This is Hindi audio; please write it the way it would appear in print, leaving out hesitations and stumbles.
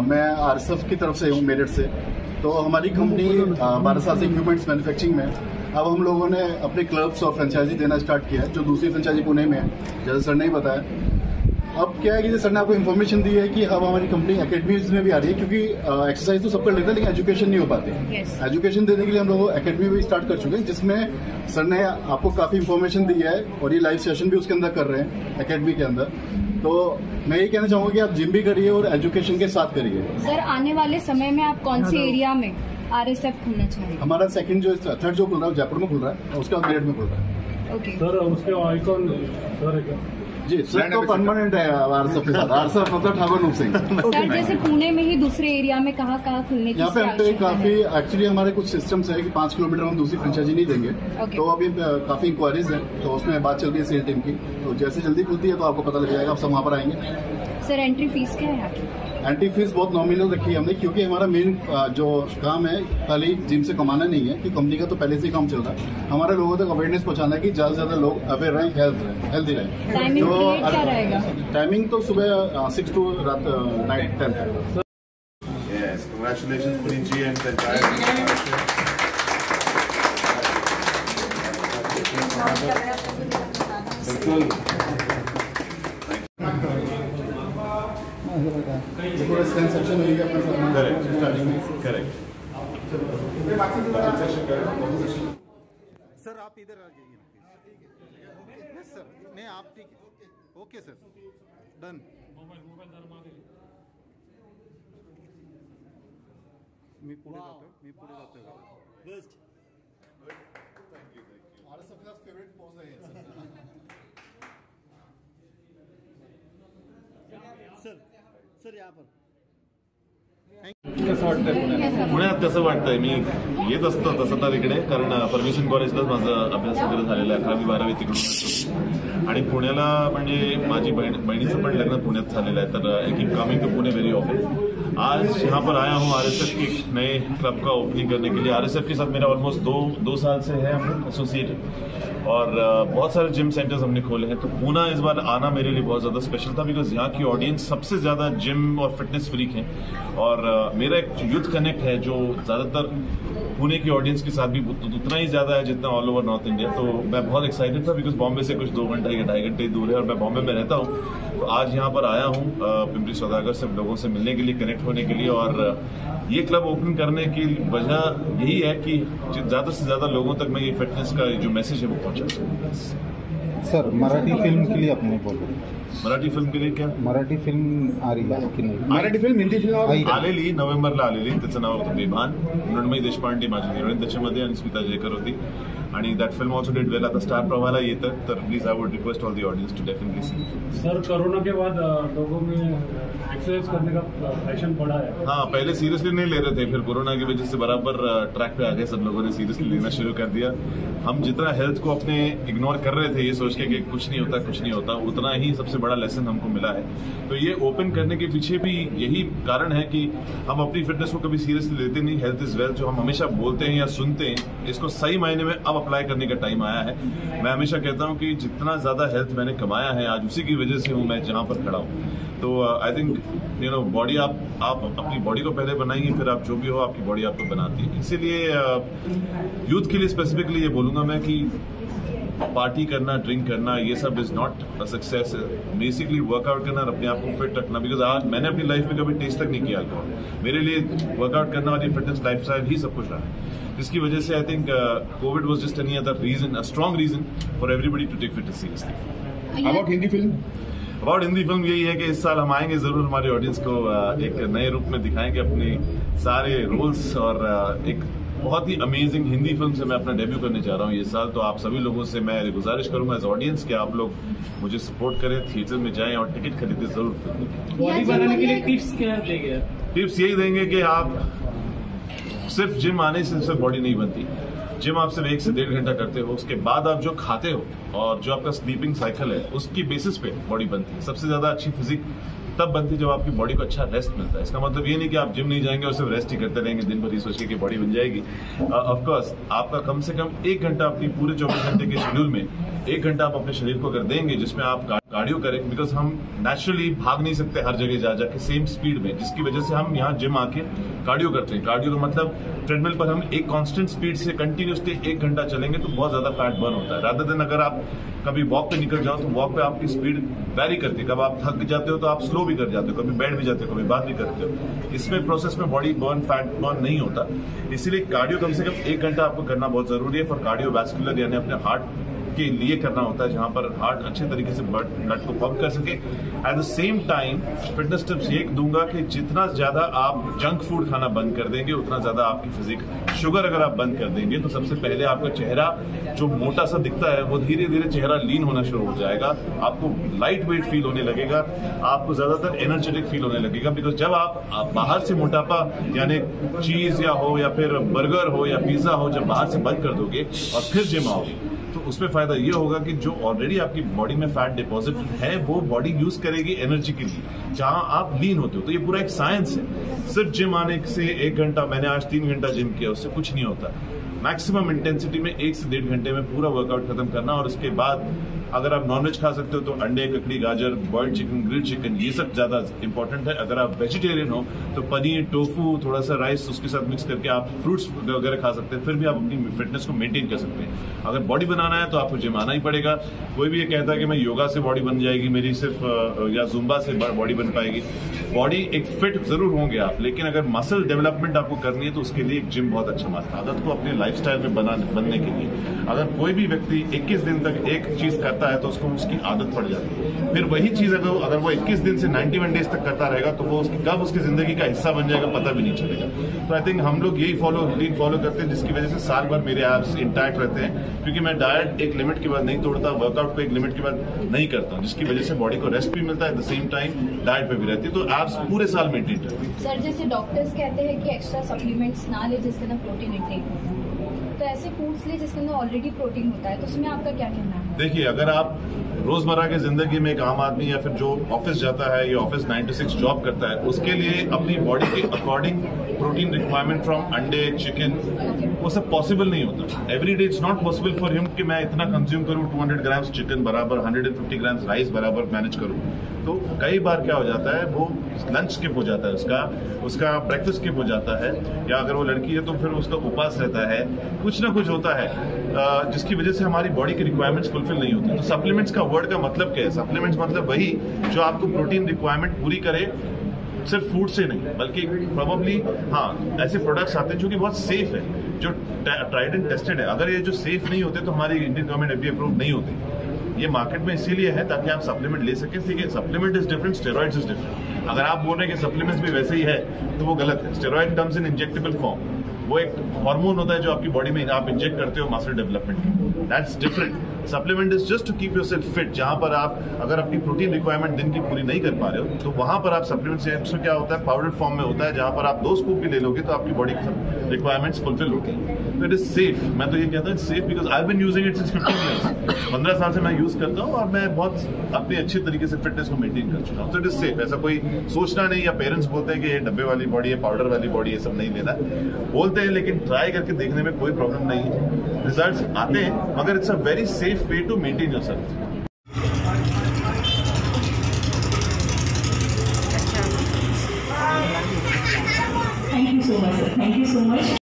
मैं आरएसएफ की तरफ से हूँ, मेरठ से। तो हमारी कंपनी 12 साल से इक्विपमेंट्स मैन्युफैक्चरिंग में। अब हम लोगों ने अपने क्लब्स और फ्रेंचाइजी देना स्टार्ट किया है, जो दूसरी फ्रेंचाइजी पुणे में है, जैसे सर ने ही बताया। अब क्या है कि सर ने आपको इन्फॉर्मेशन दी है कि अब हमारी कंपनी एकेडमीज में भी आ रही है, क्योंकि एक्सरसाइज तो सब कर लेते हैं लेकिन एजुकेशन नहीं हो पाती। एजुकेशन देने के लिए हम लोग एकेडमी भी स्टार्ट कर चुके हैं, जिसमें सर ने आपको काफी इन्फॉर्मेशन दी है और ये लाइव सेशन भी उसके अंदर कर रहे हैं एकेडमी के अंदर। तो मैं ये कहना चाहूंगा कि आप जिम भी करिए और एजुकेशन के साथ करिए। सर, आने वाले समय में आप कौन से एरिया में आरएसएफ खुलना चाहेंगे? हमारा थर्ड जो खुल रहा है जयपुर में खुल रहा है, उसके बाद मेरठ में खुल रहा है। ओके सर, उसके आइकॉन सर जी, सर तो परमानेंट है आरएसएफ के साथ। आरएसएफ मतलब ठाकुर नूप सिंह। सर, जैसे पुणे में ही दूसरे एरिया में कहाँ खुलने की यहाँ पे हम पे काफी एक्चुअली हमारे कुछ सिस्टम्स है कि 5 किलोमीटर हम दूसरी फ्रेंचाइजी नहीं देंगे। तो अभी काफी इंक्वायरीज है, तो उसमें बात चल रही है सेल टीम की। तो जैसे जल्दी खुलती है तो आपको पता लग जाएगा, आप सब वहाँ पर आएंगे। सर, एंट्री फीस क्या है यहाँ की? एंट्री फीस बहुत नॉमिनल रखी है हमने, क्योंकि हमारा मेन जो काम है खाली जिम से कमाना नहीं है, कि कंपनी का तो पहले से ही काम चल रहा है। हमारे लोगों तक अवेयरनेस पहुंचाना है कि ज्यादा से ज्यादा लोग अवेयर रहें, हेल्थी रहें। टाइमिंग क्या रहेगा? टाइमिंग तो सुबह 6 to रात 9-10 तक। Yes, congratulations Puneet and the entire पूरा सेक्शन होगा अपना। करेक्ट। सर, आप इधर आ जाइए। यस सर, नहीं आप ठीक है। Okay sir, done. मी पुढे जातोय। बेस्ट। आरएसएफ का फेवरेट पोज है सर यहाँ पर कसं वाटतंय पुण्यात? कसं वाटतंय? मी येत असतो तसं तर इकडे, कारण फर्ग्युसन कॉलेजलाच माझा अभ्यास वगैरे झालेला आहे, 11वी-12वी तिकडून। आणि पुण्याला म्हणजे माझी बहिणीचं पण लग्न पुण्यात झालेलं आहे, तर I keep coming to Pune very often. आज यहाँ पर आया हूँ आरएसएफ के नए क्लब का ओपनिंग करने के लिए। आरएसएफ के साथ मेरा ऑलमोस्ट दो साल से है हम एसोसिएटेड, और बहुत सारे जिम सेंटर्स हमने खोले हैं। तो पूना इस बार आना मेरे लिए बहुत ज़्यादा स्पेशल था, बिकॉज यहाँ की ऑडियंस सबसे ज़्यादा जिम और फिटनेस फ्रीक है, और मेरा एक यूथ कनेक्ट है जो ज़्यादातर पुणे की ऑडियंस के साथ भी उतना ही ज़्यादा है जितना ऑल ओवर नॉर्थ इंडिया। तो मैं बहुत एक्साइटेड था, बिकॉज बॉम्बे से कुछ 2 घंटे या 2.5 घंटे दूर है और मैं बॉम्बे में रहता हूँ। तो आज यहाँ पर आया हूँ पिंपरी सौदागर से लोगों से मिलने के लिए, कनेक्ट होने के लिए, और ये क्लब ओपन करने की वजह यही है कि ज़्यादा से ज़्यादा लोगों तक मैं ये फिटनेस का जो मैसेज है वो पहुँचा सकूँ। सर, मराठी फिल्म के लिए अपने बोलो। मराठी फिल्म के लिए क्या? मराठी फिल्म आ रही है की नाही? मराठी फिल्म, हिंदी फिल्म आलेली नोव्हेंबरला आलेली, त्याचं नाव होतं बेभान। मृण्मयी देशपांडे माझी हिरोईन त्याच्यामध्ये आणि स्मिता जयकर होती, आणि that film also did well. आता स्टार प्रवाहाला येतं, तर please I would request all the audience to definitely see. Sir, corona के बाद लोगों में एक्सरसाइज करने का फैशन बढ़ा है। हाँ, पहले सीरियसली नहीं ले रहे थे, फिर कोरोना की वजह से बराबर ट्रैक पे आ गए, सब लोगों ने सीरियसली लेना शुरू कर दिया। हम जितना हेल्थ को अपने इग्नोर कर रहे थे ये सोच के कि कुछ नहीं होता, उतना ही सबसे बड़ा लेसन हमको मिला है। तो ये ओपन करने के पीछे भी यही कारण है कि हम अपनी फिटनेस को कभी सीरियसली लेते नहीं। हेल्थ इज वेल्थ जो हम हमेशा बोलते हैं या सुनते हैं, इसको सही मायने में अब अप्लाई करने का टाइम आया है। मैं हमेशा कहता हूं कि जितना ज्यादा हेल्थ मैंने कमाया है आज उसी की वजह से हूं मैं जहां पर खड़ा हूं। तो आई थिंक बॉडी आप अपनी बॉडी को पहले बनाइए, फिर आप जो भी हो आपकी बॉडी आपको बनाती है। इसीलिए यूथ के लिए स्पेसिफिकली ये बोलूंगा मैं कि पार्टी करना, ड्रिंक करना, ये सब is not a success. Basically workout करना और अपने आप को फिट रखना, बिकॉज आज मैंने अपनी लाइफ में कभी टेस्ट तक नहीं किया अल्कोहल। मेरे लिए वर्कआउट करना और ये फिटनेस लाइफस्टाइल ही सब कुछ रहा है, जिसकी वजह से I think covid was just any other reason, a strong reason for everybody to take fitness seriously. About Hindi film यही है कि इस साल हम आएंगे जरूर, हमारे ऑडियंस को एक नए रूप में दिखाएंगे अपने सारे रोल्स, और एक बहुत ही अमेजिंग हिंदी फिल्म से मैं अपना डेब्यू करने जा रहा हूँ ये साल। तो आप सभी लोगों से मैं गुजारिश करूंगा एज ऑडियंस कि आप लोग मुझे सपोर्ट करें, थिएटर में जाएं और टिकट खरीदें जरूर। बॉडी बनाने के लिए टिप्स क्या देंगे? टिप्स यही देंगे कि आप सिर्फ जिम आने से सिर्फ बॉडी नहीं बनती। जिम आप सिर्फ 1 से 1.5 घंटा करते हो, उसके बाद आप जो खाते हो और जो आपका स्लीपिंग साइकिल है उसकी बेसिस पे बॉडी बनती है। सबसे ज्यादा अच्छी फिजिक तब बनती है जब आपकी बॉडी को अच्छा रेस्ट मिलता है। इसका मतलब ये नहीं कि आप जिम नहीं जाएंगे और सिर्फ रेस्ट ही करते रहेंगे दिन भर ही सोच के कि बॉडी बन जाएगी। ऑफ कोर्स आपका कम से कम 1 घंटा अपनी पूरे 24 घंटे के शेड्यूल में 1 घंटा आप अपने शरीर को अगर देंगे जिसमें आप कार्डियो करें, बिकॉज हम नेचुरली भाग नहीं सकते हर जगह जा जाके सेम स्पीड में, जिसकी वजह से हम यहाँ जिम आके कार्डियो करते हैं। कार्डियो का मतलब ट्रेडमिल पर हम एक कांस्टेंट स्पीड से कंटिन्यूसली 1 घंटा चलेंगे तो बहुत ज्यादा फैट बर्न होता है। रादर देन अगर आप कभी वॉक पे निकल जाओ तो वॉक पे आपकी स्पीड वैरी करती है, कब आप थक जाते हो तो आप स्लो भी कर जाते हो, कभी बैठ भी जाते हो, कभी बात भी करते हो। इसमें प्रोसेस में बॉडी बर्न, फैट बर्न नहीं होता, इसीलिए कार्डियो कम से कम 1 घंटा आपको करना बहुत जरूरी है। फॉर कार्डियोवैस्कुलर यानी अपने हार्ट के लिए करना होता है, जहां पर हार्ट अच्छे तरीके से ब्लड को पंप कर सके। At the same time fitness tips ये दूंगा कि जितना ज्यादा आप जंक फूड खाना बंद कर देंगे उतना ज्यादा आपकी फिजिक, शुगर अगर आप बंद कर देंगे तो सबसे पहले आपका चेहरा जो मोटा सा दिखता है वो धीरे धीरे चेहरा लीन होना शुरू हो जाएगा, आपको लाइट वेट फील होने लगेगा, आपको ज्यादातर एनर्जेटिक फील होने लगेगा। बिकॉज जब आप बाहर से मोटापा यानी चीज या हो या फिर बर्गर हो या पिज्जा हो जब बाहर से बंद कर दोगे और फिर जिम आओगे तो उसमें फायदा ये होगा कि जो ऑलरेडी आपकी बॉडी में फैट डिपॉजिट है वो बॉडी यूज करेगी एनर्जी के लिए, जहां आप लीन होते हो। तो ये पूरा एक साइंस है। सिर्फ जिम आने से 1 घंटा, मैंने आज 3 घंटा जिम किया, उससे कुछ नहीं होता। मैक्सिमम इंटेंसिटी में 1 से 1.5 घंटे में पूरा वर्कआउट खत्म करना, और उसके बाद अगर आप नॉनवेज खा सकते हो तो अंडे, ककड़ी, गाजर, बॉइल्ड चिकन, ग्रिल्ड चिकन, ये सब ज्यादा इंपॉर्टेंट है। अगर आप वेजिटेरियन हो तो पनीर, टोफू, थोड़ा सा राइस उसके साथ मिक्स करके आप फ्रूट्स वगैरह खा सकते हैं, फिर भी आप अपनी फिटनेस को मेंटेन कर सकते हैं। अगर बॉडी बनाना है तो आपको जिम आना ही पड़ेगा। कोई भी ये कहता है कि मैं योगा से बॉडी बन जाएगी मेरी, सिर्फ या जुम्बा से बॉडी बन पाएगी। बॉडी एक फिट जरूर होंगे आप, लेकिन अगर मसल डेवलपमेंट आपको करनी है तो उसके लिए एक जिम बहुत अच्छा माध्यम है। आदत को अपने लाइफस्टाइल में बनने के लिए अगर कोई भी व्यक्ति 21 दिन तक एक चीज करता है तो उसको उसकी आदत पड़ जाती है। फिर वही चीज अगर वो 21 दिन से 91 डेज तक करता रहेगा तो वो कब उसकी जिंदगी का हिस्सा बन जाएगा पता भी नहीं चलेगा। तो आई थिंक हम लोग यही रूटीन फॉलो करते हैं, जिसकी वजह से साल भर मेरे एब्स इंटैक्ट रहते हैं, क्योंकि मैं डाइट एक लिमिट के बाद नहीं तोड़ता, वर्कआउट को एक लिमिट के बाद नहीं करता, जिसकी वजह से बॉडी को रेस्ट भी मिलता है, at the same time diet पे भी रहती है, तो एब्स पूरे साल मेंटेन रहती है। सर, जैसे डॉक्टर्स कहते हैं कि एक्स्ट्रा सप्लीमेंट्स ना ले जिसके अंदर प्रोटीन इंटेक होता है, तो ऐसे फूड्स ले जिसके अंदर ऑलरेडी प्रोटीन होता है, तो उसमें आपका क्या कहना है? देखिए, अगर आप रोजमर्रा की जिंदगी में एक आम आदमी या फिर जो ऑफिस जाता है या ऑफिस 9 to 6 जॉब करता है, उसके लिए अपनी बॉडी के अकॉर्डिंग प्रोटीन रिक्वायरमेंट फ्रॉम अंडे, चिकन, वो सब पॉसिबल नहीं होता। Every day it's not possible for him कि मैं इतना कंज्यूम करूं, 200 ग्राम्स चिकन बराबर 150 ग्राम्स राइस बराबर मैनेज करूं। तो कई बार क्या हो जाता है, वो लंच स्किप हो जाता है, उसका ब्रेकफास्ट स्किप हो जाता है, या अगर वो लड़की है तो फिर उसका उपवास रहता है, कुछ ना कुछ होता है जिसकी वजह से हमारी बॉडी की रिक्वायरमेंट्स फुलफिल नहीं होती। तो सप्लीमेंट्स का वर्ड का मतलब क्या है? सप्लीमेंट्स मतलब वही जो आपको प्रोटीन रिक्वायरमेंट पूरी करे, सिर्फ फूड से नहीं बल्कि प्रोबेबली ऐसे प्रोडक्ट्स आते हैं जो कि बहुत सेफ है, जो ट्राइड एंड टेस्टेड है। अगर ये जो सेफ नहीं होते तो हमारी इंडियन गवर्नमेंट FDA अप्रूव नहीं होते। ये मार्केट में इसीलिए है ताकि आप सप्लीमेंट ले सकें। ठीक है, supplement is different, steroids is different. अगर आप बोल रहे हैं कि सप्लीमेंट्स भी वैसे ही है तो वो गलत है। Steroid comes in injectable form, वो एक हार्मोन होता है जो आपकी बॉडी में आप इंजेक्ट करते हो मसल डेवलपमेंट के, that's different. Supplement is just to keep yourself fit, जहां पर आप अगर अपनी प्रोटीन रिक्वायरमेंट दिन की पूरी नहीं कर पा रहे हो तो वहां पर आप सप्लीमेंट से, उसमें क्या होता है, पाउडर फॉर्म में होता है, जहां पर आप 2 स्कूप भी ले लोगे तो आपकी बॉडी की रिक्वायरमेंट्स फुलफिल होती है। तो इट इज सेफ। मैं तो ये कहता हूँ safe because I have been using it since 15 years. 15 साल से मैं यूज करता हूँ और मैं बहुत अपने अच्छे तरीके से फिटनेस को मेंटेन कर चुका हूँ। तो इट इज सेफ। ऐसा कोई सोचना नहीं, या पेरेंट्स बोलते हैं कि ये डब्बे वाली बॉडी है, पाउडर वाली बॉडी, ये सब नहीं लेना बोलते हैं, लेकिन ट्राई करके देखने में कोई प्रॉब्लम नहीं है। रिजल्ट्स आते हैं, मगर it's a very safe way to maintain yourself. Thank you so much, sir. Thank you so much.